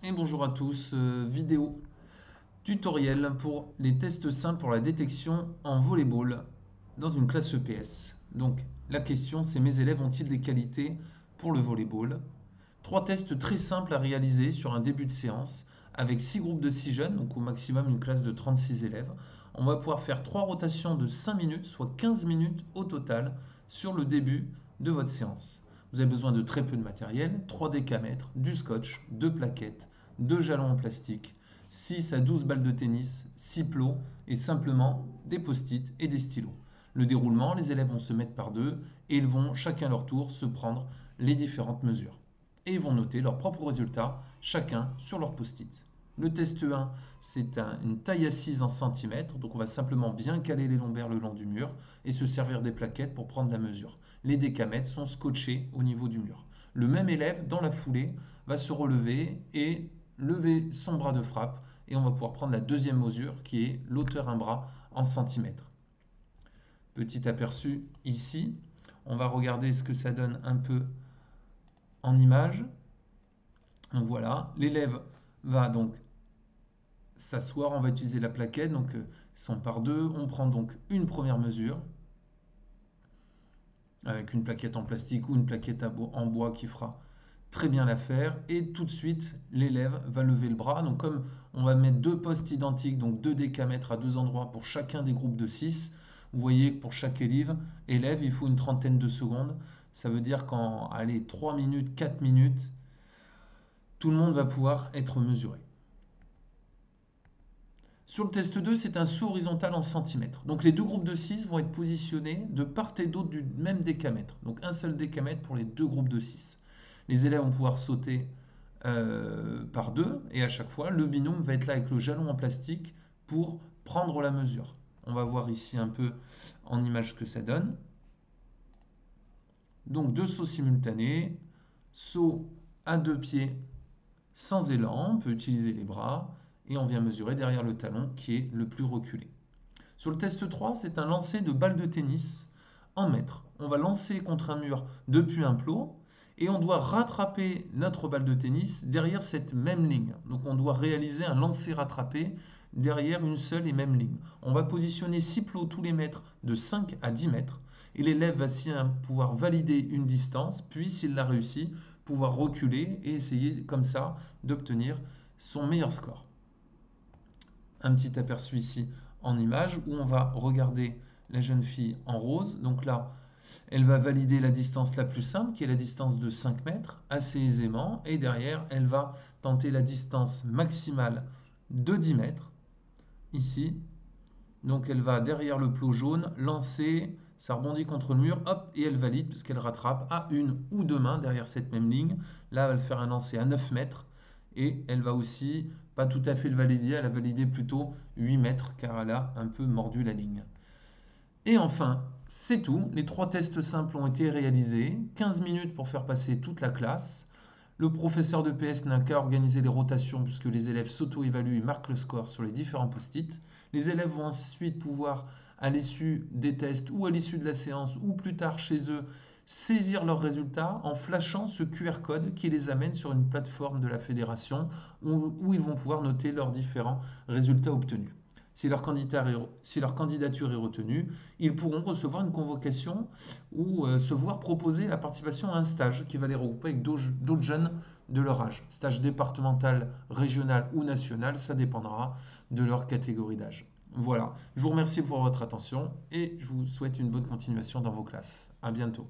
Et bonjour à tous, vidéo tutoriel pour les tests simples pour la détection en volleyball dans une classe EPS. Donc la question c'est mes élèves ont-ils des qualités pour le volleyball? Trois tests très simples à réaliser sur un début de séance avec 6 groupes de 6 jeunes, donc au maximum une classe de 36 élèves. On va pouvoir faire 3 rotations de 5 minutes, soit 15 minutes au total sur le début de votre séance. Vous avez besoin de très peu de matériel, 3 décamètres, du scotch, 2 plaquettes, 2 jalons en plastique, 6 à 12 balles de tennis, 6 plots et simplement des post-it et des stylos. Le déroulement, les élèves vont se mettre par deux et ils vont chacun leur tour se prendre les différentes mesures. Et ils vont noter leurs propres résultats, chacun sur leur post-it. Le test 1, c'est une taille assise en centimètres, donc on va simplement bien caler les lombaires le long du mur et se servir des plaquettes pour prendre la mesure. Les décamètres sont scotchés au niveau du mur. Le même élève, dans la foulée, va se relever et lever son bras de frappe et on va pouvoir prendre la deuxième mesure qui est l'hauteur un bras en centimètres. Petit aperçu ici, on va regarder ce que ça donne un peu en image. Donc voilà, l'élève va donc s'asseoir, on va utiliser la plaquette, donc sont par deux, on prend donc une première mesure avec une plaquette en plastique ou une plaquette en bois qui fera très bien l'affaire et tout de suite l'élève va lever le bras. Donc comme on va mettre deux postes identiques, donc deux décamètres à deux endroits pour chacun des groupes de 6, vous voyez que pour chaque élève, il faut une trentaine de secondes. Ça veut dire qu'en 3 minutes, 4 minutes, tout le monde va pouvoir être mesuré. Sur le test 2, c'est un saut horizontal en centimètres. Donc les deux groupes de 6 vont être positionnés de part et d'autre du même décamètre. Donc un seul décamètre pour les deux groupes de 6. Les élèves vont pouvoir sauter par deux et à chaque fois, le binôme va être là avec le jalon en plastique pour prendre la mesure. On va voir ici un peu en image ce que ça donne. Donc deux sauts simultanés, saut à deux pieds sans élan, on peut utiliser les bras et on vient mesurer derrière le talon qui est le plus reculé. Sur le test 3, c'est un lancer de balle de tennis en mètres. On va lancer contre un mur depuis un plot et on doit rattraper notre balle de tennis derrière cette même ligne. Donc on doit réaliser un lancer rattrapé derrière une seule et même ligne. On va positionner 6 plots tous les mètres de 5 à 10 mètres et l'élève va pouvoir valider une distance, puis s'il l'a réussi, pouvoir reculer et essayer comme ça d'obtenir son meilleur score. Un petit aperçu ici en image où on va regarder la jeune fille en rose. Donc là, elle va valider la distance la plus simple, qui est la distance de 5 mètres, assez aisément. Et derrière, elle va tenter la distance maximale de 10 mètres, ici. Donc elle va derrière le plot jaune lancer, ça rebondit contre le mur, hop, et elle valide puisqu'elle rattrape à une ou deux mains derrière cette même ligne. Là, elle va faire un lancer à 9 mètres et elle va aussi pas tout à fait le valider, elle a validé plutôt 8 mètres car elle a un peu mordu la ligne. Et enfin, c'est tout, les trois tests simples ont été réalisés, 15 minutes pour faire passer toute la classe. Le professeur de PS n'a qu'à organiser les rotations puisque les élèves s'auto-évaluent et marquent le score sur les différents post-it. Les élèves vont ensuite pouvoir, à l'issue des tests ou à l'issue de la séance ou plus tard chez eux, saisir leurs résultats en flashant ce QR code qui les amène sur une plateforme de la fédération où ils vont pouvoir noter leurs différents résultats obtenus. Si leur candidature est retenue, ils pourront recevoir une convocation ou se voir proposer la participation à un stage qui va les regrouper avec d'autres jeunes de leur âge. Stage départemental, régional ou national, ça dépendra de leur catégorie d'âge. Voilà, je vous remercie pour votre attention et je vous souhaite une bonne continuation dans vos classes. À bientôt.